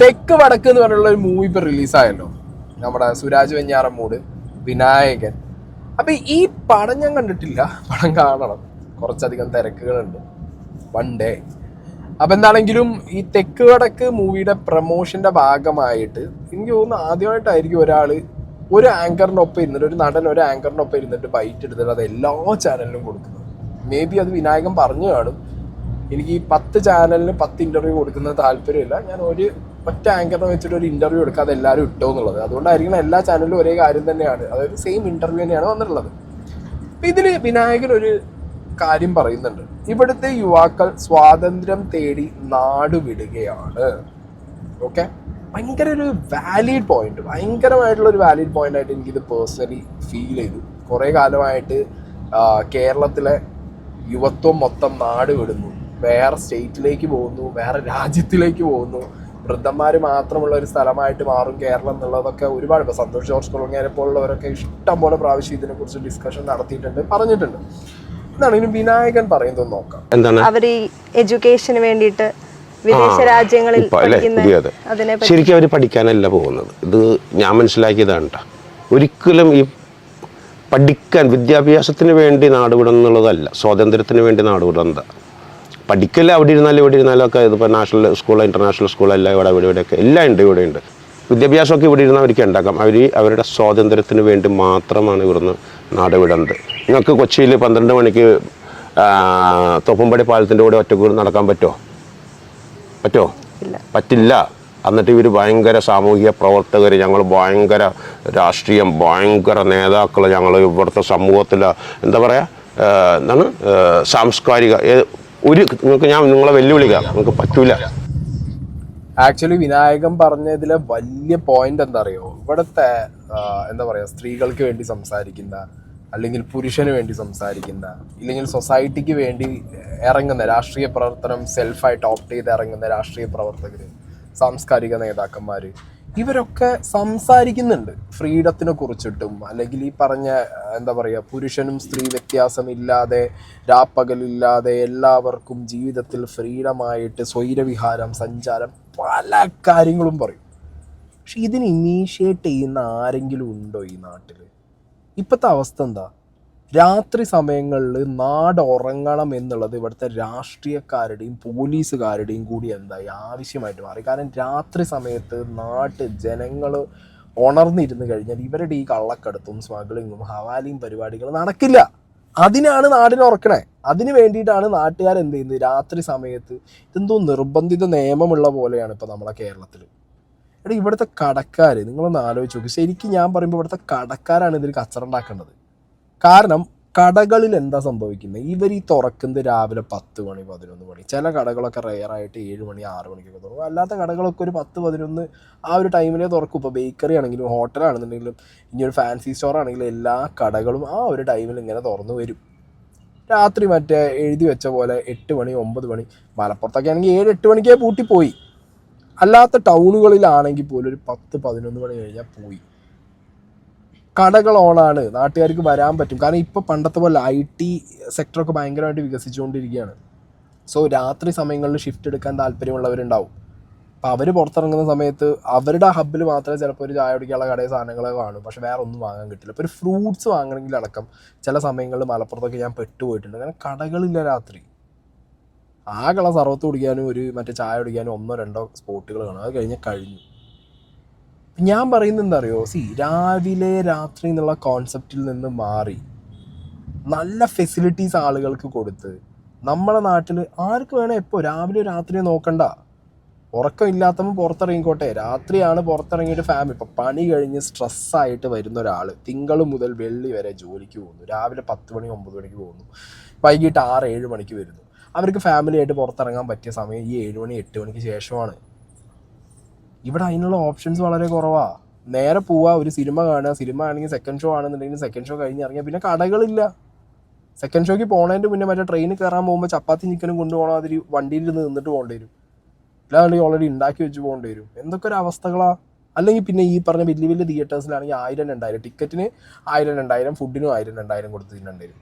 തെക്ക് വടക്ക് എന്ന് പറഞ്ഞുള്ള ഒരു മൂവി ഇപ്പൊ റിലീസായല്ലോ, നമ്മുടെ സുരാജ് വെഞ്ഞാറമ്മൂട്, വിനായകൻ. അപ്പൊ ഈ പടം ഞാൻ കണ്ടിട്ടില്ല, പടം കാണണം, കുറച്ചധികം തിരക്കുകളുണ്ട്, വൺ ഡേ. അപ്പൊ എന്താണെങ്കിലും ഈ തെക്ക് വടക്ക് മൂവിയുടെ പ്രൊമോഷന്റെ ഭാഗമായിട്ട് എനിക്ക് തോന്നുന്നു ആദ്യമായിട്ടായിരിക്കും ഒരു ആങ്കറിനൊപ്പം ഇരുന്നിട്ട്, ഒരു നടൻ ഒരു ആങ്കറിനൊപ്പം ഇരുന്നിട്ട് ബൈറ്റ് എടുത്തിട്ട് അത് എല്ലാ ചാനലിലും കൊടുക്കുന്നത്. മേ ബി അത് വിനായകൻ പറഞ്ഞു കാണും, എനിക്ക് ഈ 10 ചാനലിന് 10 ഇന്റർവ്യൂ കൊടുക്കുന്നത് താല്പര്യമില്ല, ഞാൻ ഒറ്റ ആങ്കറിനെ വെച്ചിട്ട് ഒരു ഇന്റർവ്യൂ എടുക്കാതെ എല്ലാവരും ഇട്ടോ എന്നുള്ളത്. അതുകൊണ്ടായിരിക്കണം എല്ലാ ചാനലിലും ഒരേ കാര്യം തന്നെയാണ്, അതായത് സെയിം ഇന്റർവ്യൂ തന്നെയാണ് വന്നിട്ടുള്ളത്. അപ്പം ഇതിൽ വിനായകൻ ഒരു കാര്യം പറയുന്നുണ്ട്, ഇവിടുത്തെ യുവാക്കൾ സ്വാതന്ത്ര്യം തേടി നാട് വിടുകയാണ്. ഓക്കെ, ഭയങ്കര ഒരു വാലിഡ് പോയിന്റ്, ഭയങ്കരമായിട്ടുള്ള ഒരു വാലിഡ് പോയിന്റ് ആയിട്ട് എനിക്കിത് പേഴ്സണലി ഫീൽ ചെയ്തു. കുറേ കാലമായിട്ട് കേരളത്തിലെ യുവത്വം മൊത്തം നാട് വിടുന്നു, വേറെ സ്റ്റേറ്റിലേക്ക് പോകുന്നു, വേറെ രാജ്യത്തിലേക്ക് പോകുന്നു, വൃദ്ധന്മാർ മാത്രമുള്ള ഒരു സ്ഥലമായിട്ട് മാറും കേരളം എന്നുള്ളതൊക്കെ ഒരുപാട്. ഇപ്പോൾ സന്തോഷ് ജോർജ് കുളങ്ങരെ പോലുള്ളവരൊക്കെ ഇഷ്ടം പോലെ പ്രാവശ്യം ഇതിനെക്കുറിച്ച് ഡിസ്കഷൻ നടത്തിയിട്ടുണ്ട്, പറഞ്ഞിട്ടുണ്ട്. എന്താണ് ഇനി വിനായകൻ പറയുന്നത് നോക്കാം. എന്താണ് അവർ ഈ എഡ്യൂക്കേഷന് വേണ്ടിയിട്ട് വിദേശ രാജ്യങ്ങളിൽ ശരിക്കും അവർ പഠിക്കാനല്ല പോകുന്നത്. ഇത് ഞാൻ മനസ്സിലാക്കിയതാണ് കേട്ടോ. ഒരിക്കലും ഈ പഠിക്കാൻ, വിദ്യാഭ്യാസത്തിന് വേണ്ടി നാടുവിടുക എന്നുള്ളതല്ല, സ്വാതന്ത്ര്യത്തിന് വേണ്ടി നാടുവിടുന്നത്. പഠിക്കല്ല, അവിടെ ഇരുന്നാലും ഇവിടെ ഇരുന്നാലും ഒക്കെ, ഇതിപ്പോൾ നാഷണൽ സ്കൂൾ, ഇൻ്റർനാഷണൽ സ്കൂളെല്ലാം ഇവിടെയൊക്കെ എല്ലാം ഉണ്ട്, ഇവിടെയുണ്ട്. വിദ്യാഭ്യാസമൊക്കെ ഇവിടെ ഇരുന്ന് അവർക്ക് ഉണ്ടാക്കാം. അവരുടെ സ്വാതന്ത്ര്യത്തിന് വേണ്ടി മാത്രമാണ് ഇവിടുന്ന് നാട് വിടുന്നത്. നിങ്ങൾക്ക് കൊച്ചിയിൽ 12 മണിക്ക് തോപ്പുംപടി പാലത്തിൻ്റെ കൂടെ ഒറ്റക്കൂടി നടക്കാൻ പറ്റുമോ? പറ്റില്ല. എന്നിട്ട് ഇവർ ഭയങ്കര സാമൂഹിക പ്രവർത്തകർ, ഞങ്ങൾ ഭയങ്കര രാഷ്ട്രീയം, ഭയങ്കര നേതാക്കൾ, ഞങ്ങൾ ഇവിടുത്തെ സമൂഹത്തിൽ എന്താ പറയുക, എന്താണ് സാംസ്കാരിക നിങ്ങളെ വെല്ലുവിളിക്കാം, നിങ്ങൾക്ക് പറ്റൂല. ആക്ച്വലി വിനായകൻ പറഞ്ഞതിലെ വലിയ പോയിന്റ് എന്താ അറിയോ, ഇവിടുത്തെ എന്താ പറയുക, സ്ത്രീകൾക്ക് വേണ്ടി സംസാരിക്കുന്ന, അല്ലെങ്കിൽ പുരുഷന് വേണ്ടി സംസാരിക്കുന്ന, ഇല്ലെങ്കിൽ സൊസൈറ്റിക്ക് വേണ്ടി ഇറങ്ങുന്ന രാഷ്ട്രീയ പ്രവർത്തനം സെൽഫായിട്ട് ഓപ്റ്റ് ചെയ്ത് ഇറങ്ങുന്ന രാഷ്ട്രീയ പ്രവർത്തകർ, സാംസ്കാരിക നേതാക്കന്മാർ, ഇവരൊക്കെ സംസാരിക്കുന്നുണ്ട് ഫ്രീഡത്തിനെ കുറിച്ചിട്ടും, അല്ലെങ്കിൽ ഈ പറഞ്ഞ എന്താ പറയുക, പുരുഷനും സ്ത്രീ വ്യത്യാസമില്ലാതെ, രാപ്പകലില്ലാതെ എല്ലാവർക്കും ജീവിതത്തിൽ ഫ്രീഡമായിട്ട് സ്വൈരവിഹാരം, സഞ്ചാരം, പല കാര്യങ്ങളും പറയും. പക്ഷെ ഇതിന് ഇനീഷ്യേറ്റ് ചെയ്യുന്ന ആരെങ്കിലും ഉണ്ടോ ഈ നാട്ടിൽ? ഇപ്പോഴത്തെ അവസ്ഥ എന്താ? രാത്രി സമയങ്ങളിൽ നാട് ഉറങ്ങണം എന്നുള്ളത് ഇവിടുത്തെ രാഷ്ട്രീയക്കാരുടെയും പോലീസുകാരുടെയും കൂടി എന്തായി ആവശ്യമായിട്ട് മാറി. കാരണം രാത്രി സമയത്ത് ജനങ്ങൾ ഉണർന്നിരുന്ന് കഴിഞ്ഞാൽ ഇവരുടെ ഈ കള്ളക്കടത്തും സ്മഗ്ലിങ്ങും ഹവാലിയും പരിപാടികൾ നടക്കില്ല. അതിനാണ് നാടിനെ ഉറക്കണേ. അതിന് വേണ്ടിയിട്ടാണ് നാട്ടുകാർ എന്ത് ചെയ്യുന്നത്, രാത്രി സമയത്ത് ഇതെന്തോ നിർബന്ധിത നിയമമുള്ള പോലെയാണ് ഇപ്പോൾ നമ്മളെ കേരളത്തിൽ. ഇവിടുത്തെ കടക്കാർ, നിങ്ങളൊന്ന് ആലോചിച്ച് നോക്കി. ശരിക്കും ഞാൻ പറയുമ്പോൾ ഇവിടുത്തെ കടക്കാരാണ് ഇതിൽ കച്ചറ ഉണ്ടാക്കേണ്ടത്. കാരണം കടകളിൽ എന്താ സംഭവിക്കുന്നത്, ഇവർ ഈ തുറക്കുന്നത് രാവിലെ 10 മണി 11 മണി, ചില കടകളൊക്കെ റെയറായിട്ട് 7 മണി 6 മണിക്കൊക്കെ തുറക്കും. അല്ലാത്ത കടകളൊക്കെ ഒരു 10 11 ആ ഒരു ടൈമിലേ തുറക്കും. ഇപ്പോൾ ബേക്കറി ആണെങ്കിലും ഹോട്ടലാണെന്നുണ്ടെങ്കിലും ഇനി ഒരു ഫാൻസി സ്റ്റോർ ആണെങ്കിലും എല്ലാ കടകളും ആ ഒരു ടൈമിൽ ഇങ്ങനെ തുറന്നു വരും. രാത്രി മറ്റേ എഴുതി വെച്ച പോലെ 8 മണി 9 മണി, മലപ്പുറത്തൊക്കെ ആണെങ്കിൽ 7-8 മണിക്കേ പൂട്ടിപ്പോയി. അല്ലാത്ത ടൗണുകളിലാണെങ്കിൽ പോലും ഒരു 10-11 മണി കഴിഞ്ഞാൽ പോയി. കടകൾ ഓണാണ്, നാട്ടുകാർക്ക് വരാൻ പറ്റും. കാരണം ഇപ്പോൾ പണ്ടത്തെ പോലെ IT സെക്ടറൊക്കെ ഭയങ്കരമായിട്ട് വികസിച്ചുകൊണ്ടിരിക്കുകയാണ്. സോ രാത്രി സമയങ്ങളിൽ ഷിഫ്റ്റ് എടുക്കാൻ താല്പര്യമുള്ളവരുണ്ടാവും. അപ്പോൾ അവർ പുറത്തിറങ്ങുന്ന സമയത്ത് അവരുടെ ഹബ്ബിൽ മാത്രമേ ചിലപ്പോൾ ഒരു ചായ കുടിക്കാനുള്ള കടയിൽ സാധനങ്ങളൊക്കെ കാണും, പക്ഷെ വേറെ ഒന്നും വാങ്ങാൻ കിട്ടില്ല. ഇപ്പോൾ ഒരു ഫ്രൂട്ട്സ് വാങ്ങണമെങ്കിൽ അടക്കം ചില സമയങ്ങളിൽ മലപ്പുറത്തൊക്കെ ഞാൻ പെട്ടുപോയിട്ടുണ്ട്. കാരണം കടകളില്ല രാത്രി. ആകെയുള്ള സർവത്ത് കുടിക്കാനും ഒരു മറ്റേ ചായ കുടിക്കാനും 1-2 സ്പോട്ടുകൾ കാണും, അത് കഴിഞ്ഞു. ഞാൻ പറയുന്നത് എന്താ അറിയോ, രാവിലെ രാത്രി എന്നുള്ള കോൺസെപ്റ്റിൽ നിന്ന് മാറി നല്ല ഫെസിലിറ്റീസ് ആളുകൾക്ക് കൊടുത്ത് നമ്മളെ നാട്ടിൽ ആർക്ക് വേണേൽ എപ്പോൾ രാവിലെ രാത്രി നോക്കണ്ട, ഉറക്കമില്ലാത്തപ്പോൾ പുറത്തിറങ്ങിക്കോട്ടെ. രാത്രിയാണ് പുറത്തിറങ്ങിയിട്ട് ഫാമിലി, ഇപ്പം പണി കഴിഞ്ഞ് സ്ട്രെസ്സായിട്ട് വരുന്ന ഒരാൾ തിങ്കൾ മുതൽ വെള്ളി വരെ ജോലിക്ക് പോകുന്നു, രാവിലെ 10 മണി 9 മണിക്ക് പോകുന്നു, വൈകിട്ട് 6-7 മണിക്ക് വരുന്നു. അവർക്ക് ഫാമിലിയായിട്ട് പുറത്തിറങ്ങാൻ പറ്റിയ സമയം ഈ 7 മണി 8 മണിക്ക് ശേഷമാണ്. ഇവിടെ അതിനുള്ള ഓപ്ഷൻസ് വളരെ കുറവാണ്. നേരെ പോവുക, ഒരു സിനിമ കാണുക, സിനിമ ആണെങ്കിൽ സെക്കൻഡ് ഷോ ആണെന്നുണ്ടെങ്കിൽ സെക്കൻഡ് ഷോ കഴിഞ്ഞ് ഇറങ്ങിയാൽ പിന്നെ കടകളില്ല. സെക്കൻഡ് ഷോയ്ക്ക് പോണതിൻ്റെ മുന്നേ മറ്റേ ട്രെയിനിൽ കയറാൻ പോകുമ്പോൾ ചപ്പാത്തി ചിക്കനും കൊണ്ടുപോകണം, അതിൽ വണ്ടിയിൽ നിന്നിട്ട് പോകേണ്ടി വരും, അല്ലാണ്ട് ഓൾറെഡി ഉണ്ടാക്കി വെച്ച് പോകേണ്ടി വരും. എന്തൊക്കെ ഒരു അവസ്ഥകളാണ്. അല്ലെങ്കിൽ പിന്നെ ഈ പറഞ്ഞ വലിയ വലിയ തിയേറ്റേഴ്സിലാണെങ്കിൽ 1000-2000 ടിക്കറ്റിന് 1000-2000, ഫുഡിനും 1000-2000 കൊടുത്ത് തിന്നേണ്ടി വരും.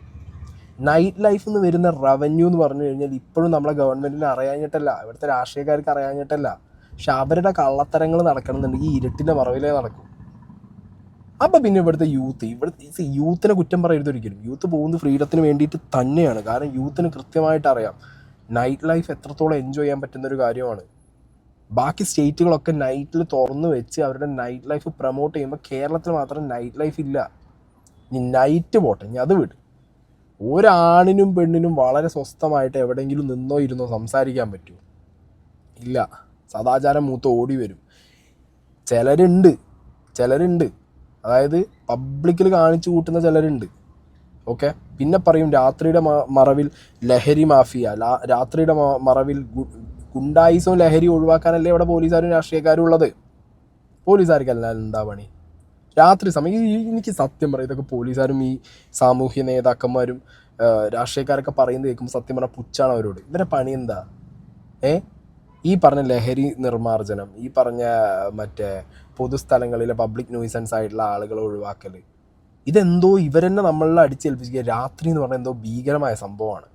നൈറ്റ് ലൈഫിൽ നിന്ന് വരുന്ന റവന്യൂ എന്ന് പറഞ്ഞു കഴിഞ്ഞാൽ ഇപ്പോഴും നമ്മളെ ഗവൺമെൻറ്റിന് അറിയാഞ്ഞിട്ടല്ല, ഇവിടുത്തെ രാഷ്ട്രീയക്കാർക്ക് അറിയാഞ്ഞിട്ടല്ല, പക്ഷെ അവരുടെ കള്ളത്തരങ്ങൾ നടക്കണമെന്നുണ്ടെങ്കിൽ ഈ ഇരുട്ടിൻ്റെ മറവിലേ നടക്കും. അപ്പം പിന്നെ ഇവിടുത്തെ യൂത്തിനെ കുറ്റം പറയരുത് ഒരിക്കലും. യൂത്ത് പോകുന്നത് ഫ്രീഡത്തിന് വേണ്ടിയിട്ട് തന്നെയാണ്. കാരണം യൂത്തിന് കൃത്യമായിട്ട് അറിയാം നൈറ്റ് ലൈഫ് എത്രത്തോളം എൻജോയ് ചെയ്യാൻ പറ്റുന്നൊരു കാര്യമാണ്. ബാക്കി സ്റ്റേറ്റുകളൊക്കെ നൈറ്റിൽ തുറന്നു വെച്ച് അവരുടെ നൈറ്റ് ലൈഫ് പ്രൊമോട്ട് ചെയ്യുമ്പോൾ കേരളത്തിൽ മാത്രം നൈറ്റ് ലൈഫ് ഇല്ല. ഇനി നൈറ്റ് പോട്ടെ, ഇനി അത് വിട്. ഒരാണിനും പെണ്ണിനും വളരെ സ്വസ്ഥമായിട്ട് എവിടെയെങ്കിലും നിന്നോ ഇരുന്നോ സംസാരിക്കാൻ പറ്റുമോ? ഇല്ല. സദാചാരം മൂത്ത് ഓടി വരും. ചിലരുണ്ട് അതായത് പബ്ലിക്കിൽ കാണിച്ചു കൂട്ടുന്ന ചിലരുണ്ട്. ഓക്കെ, പിന്നെ പറയും രാത്രിയുടെ മറവിൽ ലഹരി മാഫിയ, രാത്രിയുടെ മറവിൽ ഗുണ്ടായിസവും ലഹരി ഒഴിവാക്കാനല്ലേ ഇവിടെ പോലീസുകാരും രാഷ്ട്രീയക്കാരും ഉള്ളത്. പോലീസുകാർക്കല്ല എന്താ പണി? രാത്രി സമയം എനിക്ക് സത്യം പറയും ഇതൊക്കെ പോലീസുകാരും ഈ സാമൂഹ്യ നേതാക്കന്മാരും രാഷ്ട്രീയക്കാരൊക്കെ പറയുന്നത് കേൾക്കുമ്പോൾ സത്യം പറഞ്ഞാൽ പുച്ഛാണ് അവരോട്. ഇവരെ പണി എന്താ? ഈ പറഞ്ഞ ലഹരി നിർമ്മാർജ്ജനം, ഈ പറഞ്ഞ മറ്റേ പൊതുസ്ഥലങ്ങളിലെ പബ്ലിക് ന്യൂസൻസ് ആയിട്ടുള്ള ആളുകളെ ഒഴിവാക്കൽ, ഇതെന്തോ ഇവരെന്നെ നമ്മളെ അടിച്ചേൽപ്പിക്കുക. രാത്രി എന്ന് പറഞ്ഞാൽ എന്തോ ഭീകരമായ സംഭവമാണ്.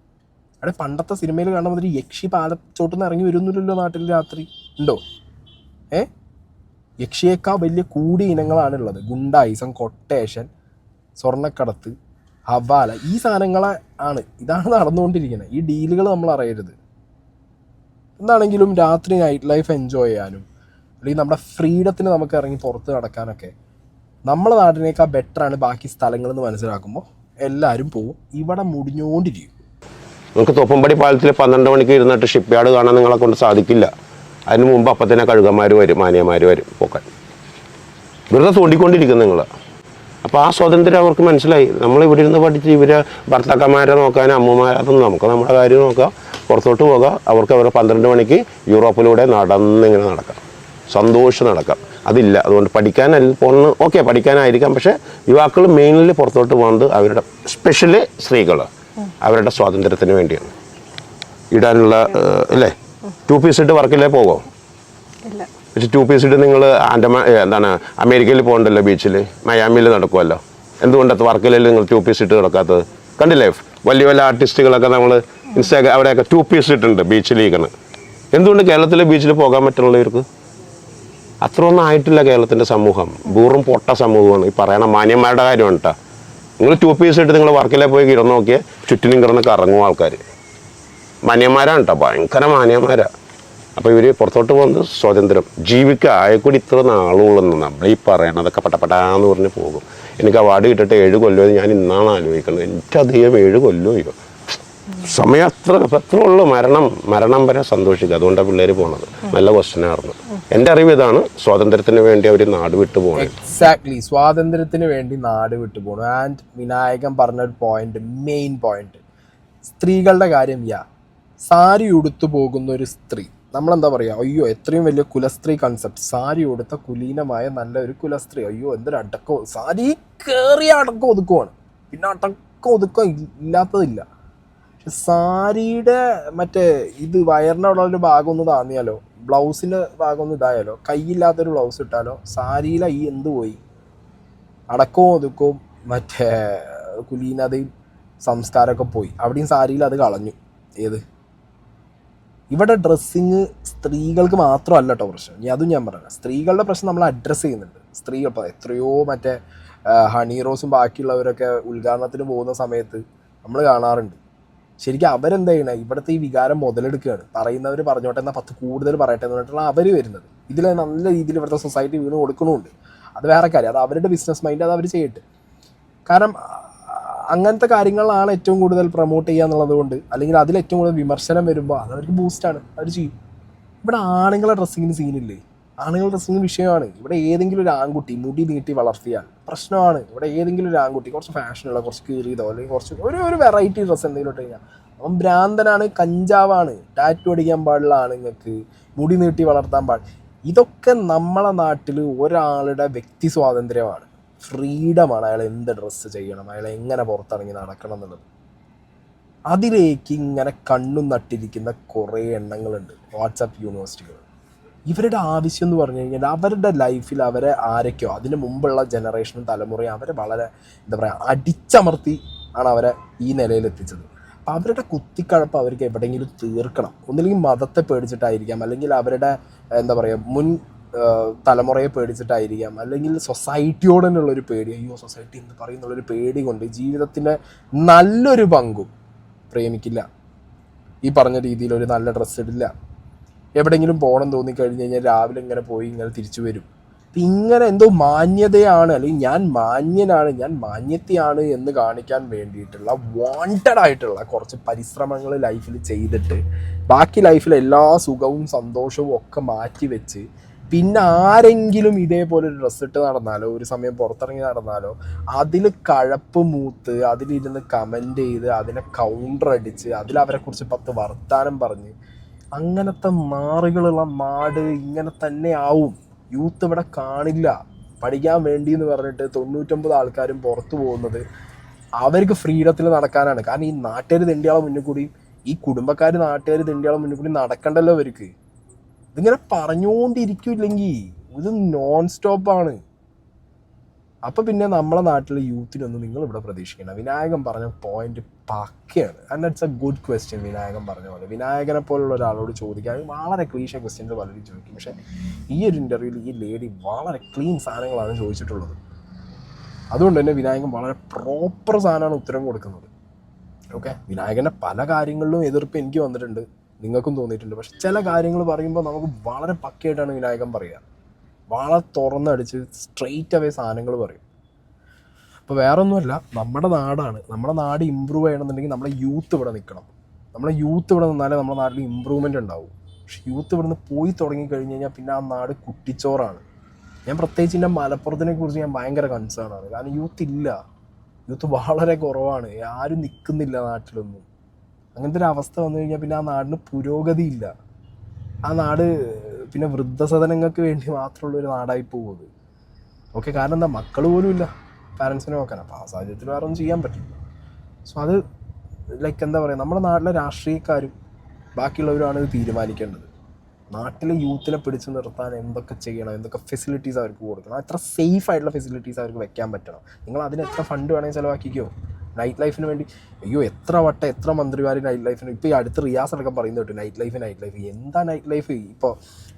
അവിടെ പണ്ടത്തെ സിനിമയിൽ കാണുന്ന മാതിരി യക്ഷി പാലച്ചോട്ടുനിന്ന് ഇറങ്ങി വരുന്നില്ലല്ലോ നാട്ടിൽ രാത്രി. ഉണ്ടോ? യക്ഷിയേക്കാൾ വലിയ കൂടിയ ഇനങ്ങളാണുള്ളത്. ഗുണ്ടായിസം, കൊട്ടേഷൻ, സ്വർണ്ണക്കടത്ത്, ഹവാല, ഈ സാധനങ്ങളെ ഇതാണ് നടന്നുകൊണ്ടിരിക്കുന്നത്. ഈ ഡീലുകൾ നമ്മൾ അറിയരുത്. എന്താണെങ്കിലും രാത്രി നൈറ്റ് ലൈഫ് എൻജോയ് ചെയ്യാനും അല്ലെങ്കിൽ നമ്മുടെ ഫ്രീഡത്തിന് നമുക്ക് ഇറങ്ങി പുറത്ത് നടക്കാനൊക്കെ നമ്മളെ നാട്ടിനേക്കാൾ ബെറ്ററാണ് ബാക്കി സ്ഥലങ്ങളെന്ന് മനസ്സിലാക്കുമ്പോൾ എല്ലാവരും പോവും. ഇവിടെ മുടിഞ്ഞുകൊണ്ടിരിക്കും. നമുക്ക് തോപ്പുംപടി പാലത്തിൽ 12 മണിക്ക് ഇരുന്നിട്ട് ഷിപ്പ് യാർഡ് കാണാൻ നിങ്ങളെ കൊണ്ട് സാധിക്കില്ല. അതിന് മുമ്പ് അപ്പം തന്നെ കഴുകന്മാർ വരും, മാനിയന്മാർ വരും പോക്കാൻ. വെറുതെ തോണ്ടിക്കൊണ്ടിരിക്കും നിങ്ങൾ. അപ്പോൾ ആ സ്വാതന്ത്ര്യം അവർക്ക് മനസ്സിലായി. നമ്മൾ ഇവിടെ ഇരുന്ന് പഠിച്ച് ഇവരെ ഭർത്താക്കന്മാരെ നോക്കാൻ, അതൊന്നും നമുക്ക് നമ്മുടെ കാര്യം നോക്കാം, പുറത്തോട്ട് പോകാം. അവർക്ക് 12 മണിക്ക് യൂറോപ്പിലൂടെ നടന്നിങ്ങനെ നടക്കാം, സന്തോഷം നടക്കാം. അതില്ല. അതുകൊണ്ട് പഠിക്കാനല്ല പഠിക്കാനായിരിക്കാം. പക്ഷേ യുവാക്കൾ മെയിൻലി പുറത്തോട്ട് പോകുന്നത് അവരുടെ സ്പെഷ്യലി സ്ത്രീകൾ അവരുടെ സ്വാതന്ത്ര്യത്തിന് വേണ്ടിയാണ്. ഇടാനുള്ള അല്ലേ 2 പീസ് ഇട്ട് വർക്കിലേ പോകോ? പക്ഷെ 2 പീസ് ഇട്ട് നിങ്ങൾ അമേരിക്കയിൽ പോകണ്ടല്ലോ, ബീച്ചിൽ മയാമിയിൽ നടക്കുമല്ലോ. എന്തുകൊണ്ടത് വർക്കിലല്ലേ നിങ്ങൾ 2 പീസ് ഇട്ട് കിടക്കാത്തത്? കണ്ടില്ലേ വലിയ വലിയ ആർട്ടിസ്റ്റുകളൊക്കെ നമ്മൾ ഇൻസ്റ്റാഗ്രാം അവിടെയൊക്കെ 2 പീസ് ഇട്ടുണ്ട് ബീച്ചിലേക്കാണ്. എന്തുകൊണ്ട് കേരളത്തിലെ ബീച്ചിൽ പോകാൻ പറ്റുള്ളവർക്ക്? അത്രയൊന്നും ആയിട്ടില്ല കേരളത്തിൻ്റെ സമൂഹം. വെറും പൊട്ട സമൂഹമാണ്. ഈ പറയണ മാന്യന്മാരുടെ കാര്യമാണ് കേട്ടോ. നിങ്ങൾ 2 പീസ് ഇട്ട് നിങ്ങൾ വർക്കിലെ പോയി കിടന്ന് നോക്കിയാൽ ചുറ്റിനും കിടന്ന് കറങ്ങും ആൾക്കാർ. മാന്യന്മാരാണ് കേട്ടോ, ഭയങ്കര മാന്യന്മാരാണ്. അപ്പോൾ ഇവർ പുറത്തോട്ട് പോകുന്നത് സ്വാതന്ത്ര്യം ജീവിക്കുക. ആയക്കൂടി ഇത്ര നാളുകളെന്ന് നമ്മൾ ഈ പറയണതൊക്കെ പട്ടപ്പട്ടാന്ന് പറഞ്ഞ് പോകും. എനിക്ക് അവാർഡ് കിട്ടിയിട്ട് 7 കൊല്ലം ഞാൻ ഇന്നാണ് ആലോചിക്കുന്നത്. എനിക്കധികം 7 കൊല്ലം സമയം അത്ര ഉള്ളു. മരണം വരെ സന്തോഷിക്കുക. അതുകൊണ്ടാണ് പിള്ളേർ പോണത്. നല്ല ക്വസ്റ്റ്യനായിരുന്നു. എൻ്റെ അറിവ് ഇതാണ്, സ്വാതന്ത്ര്യത്തിന് വേണ്ടി അവർ നാട് വിട്ടു പോകണം. എക്സാക്ട്ലി, സ്വാതന്ത്ര്യത്തിന് വേണ്ടി നാട് വിട്ടു പോകണം. ആൻഡ് വിനായകൻ പറഞ്ഞൊരു പോയിന്റ്, മെയിൻ പോയിന്റ്, സ്ത്രീകളുടെ കാര്യം. സാരി ഉടുത്തു പോകുന്ന ഒരു സ്ത്രീ, നമ്മളെന്താ പറയുക, അയ്യോ എത്രയും വലിയ കുലസ്ത്രീ കൺസെപ്റ്റ്. സാരി ഉടുത്ത കുലീനമായ നല്ല ഒരു കുലസ്ത്രീ, അയ്യോ എന്തൊരു അടക്കം, സാരി കയറിയ അടക്കം ഒതുക്കുവാണ്. പിന്നെ അടക്കം ഒതുക്കം ഇല്ലാത്തതില്ല. പക്ഷെ സാരിയുടെ മറ്റേ വയറിൻ്റെ അവിടെ ഒരു ഭാഗം ഒന്ന് താന്നിയാലോ, ബ്ലൗസിൻ്റെ ഭാഗം ഒന്ന് ഇതായാലോ, കൈയില്ലാത്തൊരു ബ്ലൗസ് ഇട്ടാലോ, സാരിയിലെ എന്ത് പോയി? അടക്കവും ഒതുക്കവും മറ്റേ കുലീനതയും സംസ്കാരമൊക്കെ പോയി. അവിടെയും സാരിയിൽ അത് കളഞ്ഞു. ഇവിടെ ഡ്രസ്സിങ് സ്ത്രീകൾക്ക് മാത്രമല്ല കേട്ടോ പ്രശ്നം. അതും ഞാൻ പറയാം, സ്ത്രീകളുടെ പ്രശ്നം നമ്മൾ അഡ്രസ്സ് ചെയ്യുന്നുണ്ട്. സ്ത്രീകൾ ഇപ്പോൾ എത്രയോ മറ്റേ ഹണി റോസും ബാക്കിയുള്ളവരൊക്കെ ഉദ്ഘാടനത്തിന് പോകുന്ന സമയത്ത് നമ്മൾ കാണാറുണ്ട്. ശരിക്കും അവരെന്താ ചെയ്യണേ? ഇവിടുത്തെ ഈ വികാരം മുതലെടുക്കുകയാണ്. പറയുന്നവർ പറഞ്ഞോട്ടെ, എന്നാൽ 10 കൂടുതൽ പറയട്ടെ എന്ന് പറഞ്ഞിട്ടുള്ള അവർ വരുന്നത്. ഇതിൽ നല്ല രീതിയിൽ ഇവിടുത്തെ സൊസൈറ്റി വീണ് കൊടുക്കണമുണ്ട്. അത് വേറെ കാര്യം, അത് അവരുടെ ബിസിനസ് മൈൻഡ്, അത് അവർ ചെയ്യട്ടെ. കാരണം അങ്ങനത്തെ കാര്യങ്ങളാണ് ഏറ്റവും കൂടുതൽ പ്രൊമോട്ട് ചെയ്യുക എന്നുള്ളത് കൊണ്ട്, അല്ലെങ്കിൽ അതിൽ ഏറ്റവും കൂടുതൽ വിമർശനം വരുമ്പോൾ അതവർക്ക് ബൂസ്റ്റാണ്, അവർ ചെയ്യും. ഇവിടെ ആണുങ്ങളെ ഡ്രസ്സിങ്ങിന് സീനില്ലേ? ആണുങ്ങളുടെ ഡ്രസ്സിങ് വിഷയമാണ്. ഇവിടെ ഏതെങ്കിലും ഒരു ആൺകുട്ടി മുടി നീട്ടി വളർത്തിയാൽ പ്രശ്നമാണ്. ഇവിടെ ഏതെങ്കിലും ഒരു ആൺകുട്ടി കുറച്ച് ഫാഷനുള്ള, കുറച്ച് കീറിയതോ അല്ലെങ്കിൽ കുറച്ച് ഒരു വെറൈറ്റി ഡ്രസ്സ് എന്തെങ്കിലും ഇട്ട് കഴിഞ്ഞാൽ അവൻ ഭ്രാന്തനാണ്, കഞ്ചാവാണ്, ടാറ്റു അടിക്കാൻ പാടില്ല, ആണുങ്ങൾക്ക് മുടി നീട്ടി വളർത്താൻ പാടില്ല. ഇതൊക്കെ നമ്മളെ നാട്ടിൽ ഒരാളുടെ വ്യക്തി സ്വാതന്ത്ര്യമാണ്, ഫ്രീഡമാണ്. അയാൾ എന്ത് ഡ്രസ്സ് ചെയ്യണം, അയാൾ എങ്ങനെ പുറത്തിറങ്ങി നടക്കണം എന്നുള്ളത്. അതിലേക്ക് ഇങ്ങനെ കണ്ണും നട്ടിരിക്കുന്ന കുറേ എണ്ണങ്ങളുണ്ട് വാട്സാപ്പ് യൂണിവേഴ്സിറ്റികൾ. ഇവരുടെ ആവശ്യം എന്ന് പറഞ്ഞു കഴിഞ്ഞാൽ അവരുടെ ലൈഫിൽ അവരെ ആരൊക്കെയോ അതിന് മുമ്പുള്ള ജനറേഷനും തലമുറയും അവരെ വളരെ എന്താ പറയുക അടിച്ചമർത്തി ആണ് അവരെ ഈ നിലയിലെത്തിച്ചത്. അപ്പം അവരുടെ കുത്തിക്കഴപ്പ് അവർക്ക് എവിടെയെങ്കിലും തീർക്കണം. ഒന്നില്ലെങ്കിൽ മതത്തെ പേടിച്ചിട്ടായിരിക്കാം, അല്ലെങ്കിൽ അവരുടെ എന്താ പറയുക മുൻ തലമുറയെ പേടിച്ചിട്ടായിരിക്കാം, അല്ലെങ്കിൽ സൊസൈറ്റിയോട് തന്നെയുള്ളൊരു പേടി, അയ്യോ സൊസൈറ്റി എന്ന് പറയുന്നുള്ളൊരു പേടി കൊണ്ട് ജീവിതത്തിൻ്റെ നല്ലൊരു പങ്കും പ്രേമിക്കില്ല. ഈ പറഞ്ഞ രീതിയിൽ ഒരു നല്ല ഡ്രസ്സ് ഇടില്ല. എവിടെയെങ്കിലും പോകണം തോന്നിക്കഴിഞ്ഞ് കഴിഞ്ഞാൽ രാവിലെ ഇങ്ങനെ പോയി ഇങ്ങനെ തിരിച്ചു വരും. അപ്പം ഇങ്ങനെ എന്തോ മാന്യതയാണ്, അല്ലെങ്കിൽ ഞാൻ മാന്യനാണ്, ഞാൻ മാന്യത്തെയാണ് എന്ന് കാണിക്കാൻ വേണ്ടിയിട്ടുള്ള വാണ്ടഡ് ആയിട്ടുള്ള കുറച്ച് പരിശ്രമങ്ങൾ ലൈഫിൽ ചെയ്തിട്ട് ബാക്കി ലൈഫിൽ എല്ലാ സുഖവും സന്തോഷവും ഒക്കെ മാറ്റി വെച്ച് പിന്നെ ആരെങ്കിലും ഇതേപോലെ ഒരു ഡ്രസ്സ് ഇട്ട് നടന്നാലോ ഒരു സമയം പുറത്തിറങ്ങി നടന്നാലോ അതിൽ കഴപ്പ് മൂത്ത് അതിലിരുന്ന് കമൻ്റ് ചെയ്ത് അതിനെ കൗണ്ടർ അടിച്ച് അതിലവരെക്കുറിച്ച് 10 വർത്താനം പറഞ്ഞ് അങ്ങനത്തെ നാറുകളുള്ള നാട് ഇങ്ങനെ തന്നെ ആവും. യൂത്ത് ഇവിടെ കാണില്ല. പഠിക്കാൻ വേണ്ടി എന്ന് പറഞ്ഞിട്ട് 99 ആൾക്കാരും പുറത്തു പോകുന്നത് അവർക്ക് ഫ്രീഡത്തിൽ നടക്കാനാണ്. കാരണം ഈ നാട്ടുകാർ തെണ്ടിയാളെ മുന്നിൽ കൂടി, ഈ കുടുംബക്കാർ നാട്ടുകാർ തെണ്ടിയാളെ മുന്നിൽ കൂടി നടക്കണ്ടല്ലോ അവർക്ക്. ഇതിങ്ങനെ പറഞ്ഞുകൊണ്ടിരിക്കില്ലെങ്കിൽ ഇത് നോൺ സ്റ്റോപ്പാണ്. അപ്പം പിന്നെ നമ്മളെ നാട്ടിലെ യൂത്തിനൊന്നും നിങ്ങളിവിടെ പ്രതീക്ഷിക്കണം. വിനായകൻ പറഞ്ഞ പോയിന്റ് പക്കയാണ്. And it's a good question. Vinayakan പറഞ്ഞ പോലെ വിനായകനെ പോലുള്ള ഒരാളോട് ചോദിക്കാൻ വളരെ ക്ലീഷ ക്വസ്റ്റ്യൻസ് പലരും ചോദിക്കും. പക്ഷേ ഈ ഒരു ഇൻ്റർവ്യൂവിൽ ഈ ലേഡി വളരെ ക്ലീൻ സാധനങ്ങളാണ് ചോദിച്ചിട്ടുള്ളത്. അതുകൊണ്ട് തന്നെ വിനായകൻ വളരെ പ്രോപ്പർ സാധനമാണ് ഉത്തരം കൊടുക്കുന്നത്. ഓക്കെ, വിനായകൻ്റെ പല കാര്യങ്ങളിലും എതിർപ്പ് എനിക്ക് വന്നിട്ടുണ്ട്, നിങ്ങൾക്കും തോന്നിയിട്ടുണ്ട്. പക്ഷെ ചില കാര്യങ്ങൾ പറയുമ്പോൾ നമുക്ക് വളരെ പക്കയായിട്ടാണ് വിനായകൻ പറയുക. വളരെ തുറന്നടിച്ച് സ്ട്രെയിറ്റ് അവേ സാധനങ്ങൾ പറയും. അപ്പോൾ വേറെ ഒന്നുമല്ല, നമ്മുടെ നാടാണ്. നമ്മുടെ നാട് ഇമ്പ്രൂവ് ചെയ്യണമെന്നുണ്ടെങ്കിൽ നമ്മളെ യൂത്ത് ഇവിടെ നിൽക്കണം. നമ്മളെ യൂത്ത് ഇവിടെ നിന്നാലേ നമ്മുടെ നാട്ടിൽ ഇമ്പ്രൂവ്മെൻ്റ് ഉണ്ടാവും. പക്ഷെ യൂത്ത് ഇവിടെ നിന്ന് പോയി തുടങ്ങിക്കഴിഞ്ഞ് കഴിഞ്ഞാൽ പിന്നെ ആ നാട് കുട്ടിച്ചോറാണ്. ഞാൻ പ്രത്യേകിച്ച് എൻ്റെ മലപ്പുറത്തിനെ കുറിച്ച് ഞാൻ ഭയങ്കര കൺസേൺ ആണ്. കാരണം യൂത്ത് ഇല്ല, യൂത്ത് വളരെ കുറവാണ്. ആരും നിൽക്കുന്നില്ല നാട്ടിലൊന്നും. അങ്ങനത്തെ ഒരു അവസ്ഥ വന്നു കഴിഞ്ഞാൽ പിന്നെ ആ നാടിന് പുരോഗതി ഇല്ല. ആ നാട് പിന്നെ വൃദ്ധസദനങ്ങൾക്ക് വേണ്ടി മാത്രമുള്ളൊരു നാടായി പോകുന്നത്. ഓക്കെ, കാരണം എന്താ, മക്കൾ പോലും ഇല്ല പാരൻസിനെ നോക്കാൻ. അപ്പോൾ ആ സാഹചര്യത്തിൽ വേറെ ഒന്നും ചെയ്യാൻ പറ്റില്ല. സോ അത് ലൈക്ക് എന്താ പറയുക, നമ്മുടെ നാട്ടിലെ രാഷ്ട്രീയക്കാരും ബാക്കിയുള്ളവരുമാണ് ഇത് തീരുമാനിക്കേണ്ടത്. നാട്ടിലെ യൂത്തിനെ പിടിച്ചു നിർത്താൻ എന്തൊക്കെ ചെയ്യണം, എന്തൊക്കെ ഫെസിലിറ്റീസ് അവർക്ക് കൊടുക്കണം, എത്ര സേഫ് ആയിട്ടുള്ള ഫെസിലിറ്റീസ് അവർക്ക് വെക്കാൻ പറ്റണം. നിങ്ങൾ അതിന് എത്ര ഫണ്ട് വേണമെങ്കിൽ ചിലവാക്കിക്കോ. നൈറ്റ് ലൈഫിന് വേണ്ടി അയ്യോ എത്ര മന്ത്രിമാർ നൈറ്റ് ലൈഫിന്. ഇപ്പോൾ ഈ അടുത്ത് റിയാസ് അടക്കം പറയുന്നത് കേട്ടു നൈറ്റ് ലൈഫ്. എന്താ നൈറ്റ് ലൈഫ്? ഇപ്പോൾ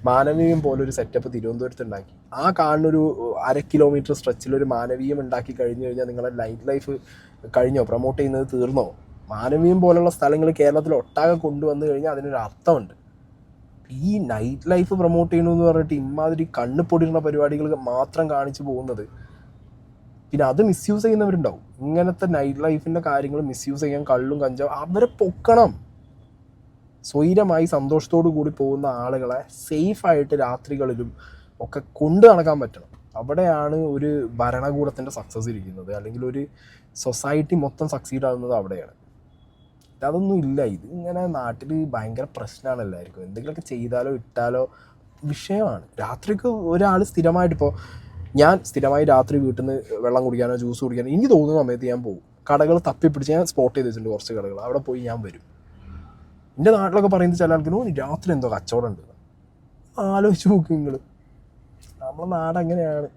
മാനവീയം പോലൊരു സെറ്റപ്പ് തിരുവനന്തപുരത്ത് ഉണ്ടാക്കി, ആ കാണുന്നൊരു 1/2 കിലോമീറ്റർ സ്ട്രെച്ചിലൊരു മാനവീയം ഉണ്ടാക്കി കഴിഞ്ഞു കഴിഞ്ഞാൽ നിങ്ങളെ നൈറ്റ് ലൈഫ് കഴിഞ്ഞോ? പ്രൊമോട്ട് ചെയ്യുന്നത് തീർന്നോ? മാനവീയം പോലുള്ള സ്ഥലങ്ങൾ കേരളത്തിൽ ഒട്ടാകെ കൊണ്ടുവന്നു കഴിഞ്ഞാൽ അതിനൊരു അർത്ഥമുണ്ട്. ഈ നൈറ്റ് ലൈഫ് പ്രൊമോട്ട് ചെയ്യണമെന്ന് പറഞ്ഞിട്ട് ഇമാതിരി കണ്ണ് പൊടിയുള്ള പരിപാടികൾ മാത്രം കാണിച്ചു പോകുന്നത്, പിന്നെ അത് മിസ്യൂസ് ചെയ്യുന്നവരുണ്ടാവും. ഇങ്ങനത്തെ നൈറ്റ് ലൈഫിൻ്റെ കാര്യങ്ങൾ മിസ്യൂസ് ചെയ്യാൻ കള്ളും കഞ്ചാവും അവരെ പൊക്കണം. സ്വൈരമായി സന്തോഷത്തോടു കൂടി പോകുന്ന ആളുകളെ സേഫായിട്ട് രാത്രികളിലും ഒക്കെ കൊണ്ടു നടക്കാൻ പറ്റണം. അവിടെയാണ് ഒരു ഭരണകൂടത്തിൻ്റെ സക്സസ് ഇരിക്കുന്നത്, അല്ലെങ്കിൽ ഒരു സൊസൈറ്റി മൊത്തം സക്സീഡ് ആകുന്നത് അവിടെയാണ്. അതൊന്നും ഇല്ല. ഇത് ഇങ്ങനെ നാട്ടിൽ ഭയങ്കര പ്രശ്നമാണ് എല്ലാവർക്കും. എന്തെങ്കിലുമൊക്കെ ചെയ്താലോ ഇട്ടാലോ വിഷയമാണ്. രാത്രിക്ക് ഒരാൾ സ്ഥിരമായിട്ട്, ഇപ്പോൾ ഞാൻ സ്ഥിരമായി രാത്രി വീട്ടിൽ നിന്ന് വെള്ളം കുടിക്കാനോ ജ്യൂസ് കുടിക്കാനോ എനിക്ക് തോന്നുന്ന സമയത്ത് ഞാൻ പോകും. കടകൾ തപ്പിപ്പിടിച്ച് ഞാൻ സ്പോട്ട് ചെയ്ത് വെച്ചിട്ടുണ്ട് കുറച്ച് കടകൾ, അവിടെ പോയി ഞാൻ വരും. എൻ്റെ നാട്ടിലൊക്കെ പറയുന്നത് ചില ആൾക്കാർ രാത്രി എന്തോ കച്ചവടം ഉണ്ട്. ആലോചിച്ച് നോക്കും നിങ്ങൾ, നമ്മളെ നാട് അങ്ങനെയാണ്.